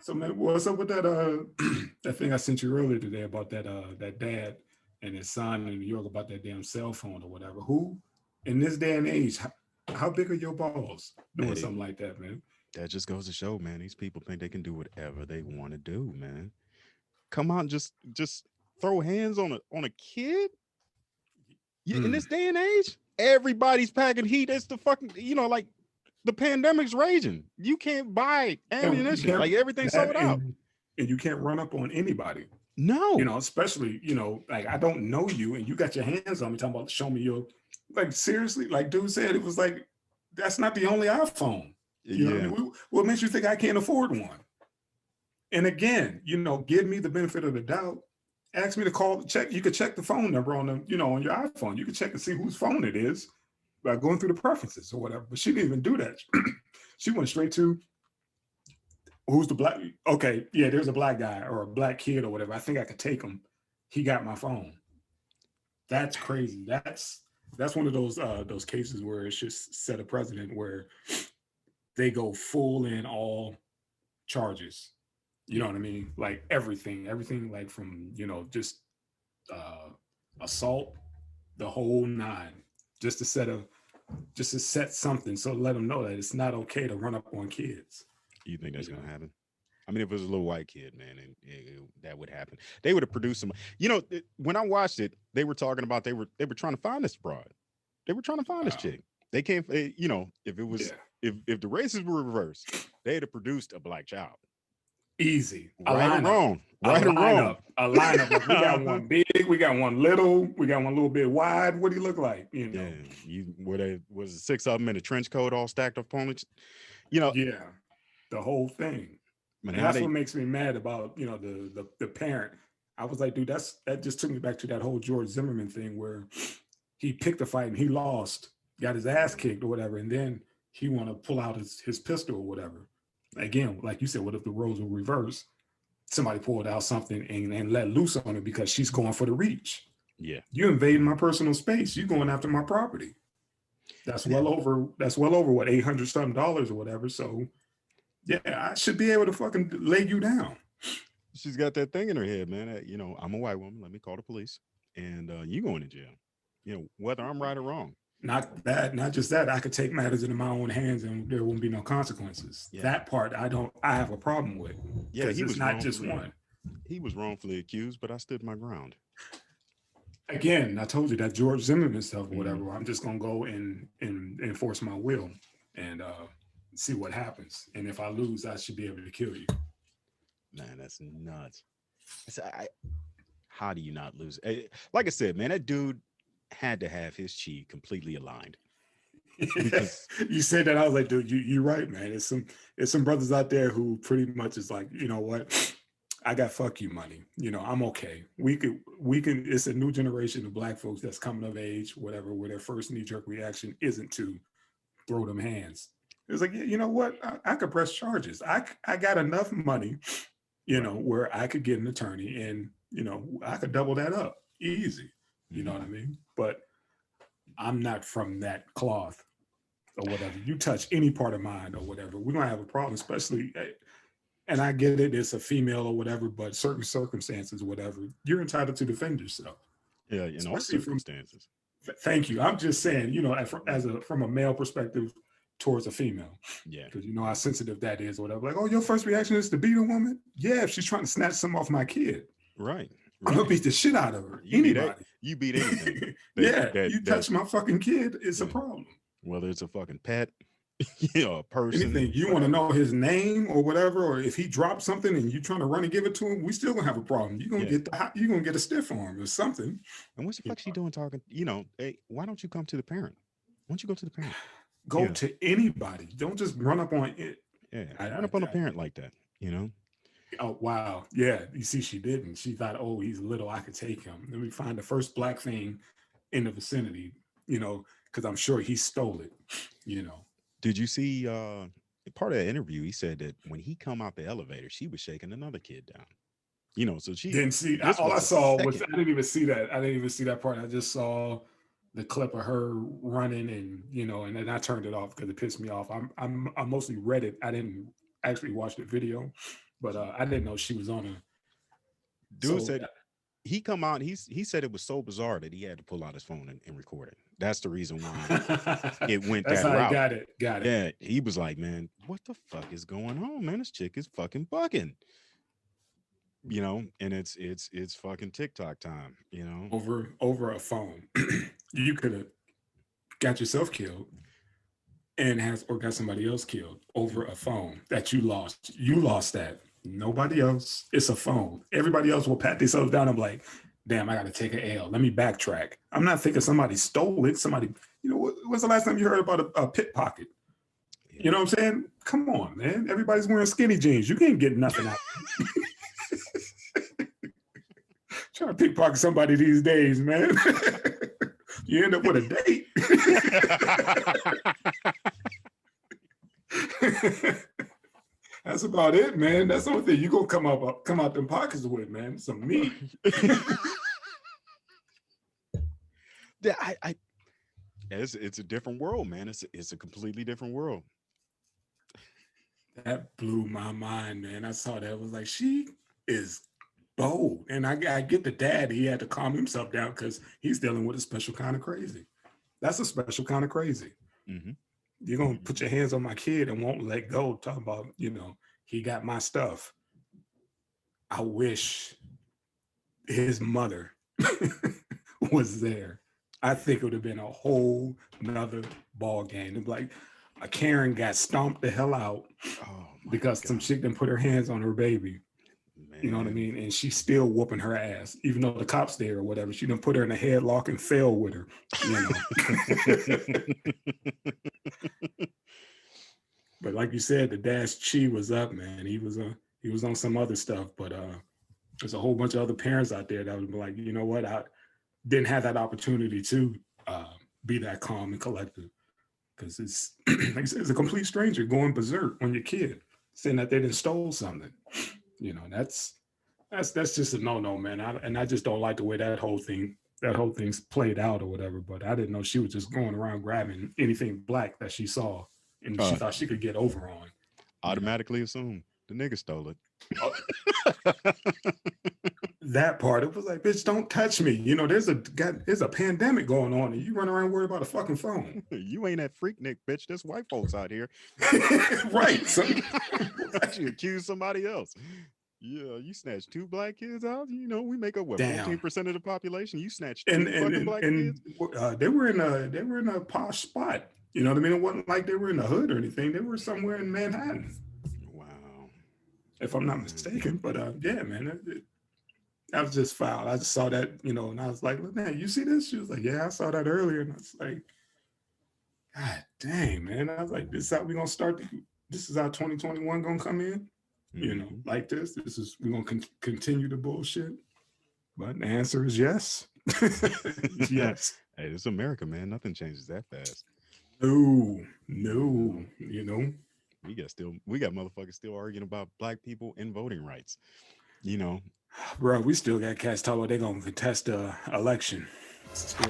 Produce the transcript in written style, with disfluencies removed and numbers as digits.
So man, what's up with that that thing I sent you earlier today about that dad and his son in New York about that damn cell phone or whatever? Who in this day and age, how big are your balls doing Hey, something like that, man? that just goes to show, man. These people think they can do whatever they want to do, man. Come on, just throw hands on a kid. In Hmm. this day and age, everybody's packing heat. It's the fucking like the pandemic's raging. You can't buy You ammunition. can't Like everything's that sold out. and you can't run up on anybody. No. Especially, like I don't know you and you got your hands on me talking about show me your like seriously, like dude said it was like that's not the only iPhone. You know what I Yeah. mean? What makes you think I can't afford one? And again, give me the benefit of the doubt. Ask me to call, check. You could check the phone number on on your iPhone. You could check and see whose phone it is by going through the preferences or whatever. But she didn't even do that. She went straight to who's the black. Okay, yeah, there's a black guy or a black kid or whatever. I think I could take him. He got my phone. That's crazy. That's one of those cases where it's just set a precedent where they go full in all charges. You know Yeah. what I mean? Like everything like from, just uh assault, the whole nine, just to set a just to set something so let them know that it's not okay to run up on kids. You think You that's know, gonna happen? I mean, if it was a little white kid, man, and that would happen. They would have produced some. When I watched it, they were talking about they were trying to find this broad. They were trying to find this wow, chick. They can't. If it was yeah, if the races were reversed, they'd have produced a black child. easy. A Right or lineup, wrong. Right or wrong. a lineup. Like we got Uh-huh. one big, we got one little, we got one little bit wide. What do you look like? Yeah, you were they was it six of them in a trench coat all stacked up on it. You know, Yeah, the whole thing. but And now that's they what makes me mad about the parent. I was like, dude, that just took me back to that whole George Zimmerman thing where he picked a fight and he lost, got his ass kicked or whatever, and then he want to pull out his pistol or whatever. Again, like you said, what if the roles were reversed? Somebody pulled out something and let loose on it because she's going for the reach. yeah. You invading my personal space. You going after my property. That's well over what $800 something or whatever. So yeah, I should be able to fucking lay you down. She's got that thing in her head, man. I'm a white woman. Let me call the police, and you going to jail. Whether I'm right or wrong. Not that, not just that. I could take matters into my own hands and there won't be no consequences. Yeah, That part I have a problem with yeah. because it's not just one. He was wrongfully accused, but I stood my ground. Again, I told you that George Zimmerman stuff or Hmm. whatever. I'm just gonna go and enforce my will and see what happens. And if I lose, I should be able to kill you. Man, that's nuts. How do you not lose? Like I said, man, that dude had to have his chi completely aligned because You said that, I was like, dude, you're right, man. It's some brothers out there who pretty much is like, you know what? I got fuck you money. I'm okay. We can. It's a new generation of black folks that's coming of age, whatever, where their first knee jerk reaction isn't to throw them hands. It's like, yeah, you know what? I could press charges. I got enough money, right. where I could get an attorney and I could double that up easy. You know Hmm. what I mean? But I'm not from that cloth or whatever. You touch any part of mine or whatever, we're gonna have a problem, especially. And I get it, it's a female or whatever, but certain circumstances, whatever, you're entitled to defend yourself, Yeah, in all especially from. circumstances. Thank you. I'm just saying, as Mhm. a from a male perspective towards a female, Yeah, because you know how sensitive that is or whatever. Like, oh, your first reaction is to beat a woman? Yeah, if she's trying to snatch some off my kid, right, I'm gonna right. beat the shit out of her. You beat a Anybody. you beat anything that Yeah, that you that touch my fucking kid, it's a yeah, problem. whether it's a fucking pet, a person, Anything you want to whatever. know his name or whatever, or if he drops something and you trying to run and give it to him, we still gonna have a problem. Yeah. You're gonna get a stiff arm or something. And what's the You fuck she doing talking? Hey, why don't you come to the parent? Why don't you go to the parent? Go Yeah, to anybody. Don't just run up on it. yeah. I, Run I, up on a I, parent like that. oh wow, yeah. You see, she didn't. She thought, oh, he's little. I could take him. Let me find the first black thing in the vicinity. Because I'm sure he stole it. You know, Did you see part of that interview? He said that when he come out the elevator, she was shaking another kid down. So didn't see. this All was I the saw was second. I didn't even see that. I didn't even see that part. I just saw the clip of her running, and and then I turned it off because it pissed me off. I mostly read it. I didn't actually watch the video, but I didn't know she was on a. Dude So said he come out. He said it was so bizarre that he had to pull out his phone and record it. That's the reason why it went that's that how I route. got it. Got it. Yeah, he was like, man, what the fuck is going on, man? This chick is fucking bucking. You know, and it's fucking TikTok time, you know. Over a phone. You could have got yourself killed and has or got somebody else killed over a phone that you lost. You lost that. Nobody else. It's a phone. Everybody else will pat themselves down. I'm like, damn, I got to take an L. Let me backtrack. I'm not thinking somebody stole it. Somebody, when's the last time you heard about a pickpocket? Yeah. You know what I'm saying? Come on, man. Everybody's wearing skinny jeans. You can't get nothing out. Trying to pickpocket somebody these days, man. You end up with a date. That's about it, man. That's the only thing you gonna come out them pockets with, man. Some meat. Yeah, it's a different world, man. It's a completely different world. That blew my mind, man. I saw that. I was like, she is bold. And I get the dad, he had to calm himself down because he's dealing with a special kind of crazy. That's a special kind of crazy. Mm-hmm. You're going to put your hands on my kid and won't let go. Talking about, he got my stuff. I wish his mother was there. I think it would have been a whole nother ball game. Like, a Karen got stomped the hell out because some chick didn't put her hands on her baby. Man. You know what I mean? And she's still whooping her ass, even though the cops there or whatever. She done put her in a headlock and fell with her. But like you said, the Dash Chi was up, man. He was on some other stuff, but there's a whole bunch of other parents out there that would be like, you know what? I didn't have that opportunity to be that calm and collective. Because it's it's a complete stranger going berserk on your kid, saying that they didn't stole something. That's just a no, man. I just don't like the way that whole thing's played out or whatever. But I didn't know she was just going around grabbing anything black that she saw and she thought she could get over on. Automatically assume the nigga stole it. That part, it was like, bitch, don't touch me. There's a pandemic going on and you run around worried about a fucking phone. You ain't that freak Nick, bitch. There's white folks out here. Right. So, you accuse somebody else. Yeah, you snatched 2 black kids out. We make up what 14% of the population. You snatched 2 fucking black kids. They were in a posh spot. You know what I mean? It wasn't like they were in the hood or anything. They were somewhere in Manhattan. Wow. If I'm not mistaken. But yeah, man, that was just foul. I just saw that, and I was like, man, you see this? She was like, yeah, I saw that earlier. And I was like, God dang, man. I was like, this is how we're going to start. This is how 2021 going to come in. Like this. We're going to continue the bullshit. But the answer is yes. Yes. Hey, this is America, man. Nothing changes that fast. No. We got motherfuckers still arguing about black people and voting rights. Bro, we still got cats talking about they're going to contest the election. Still.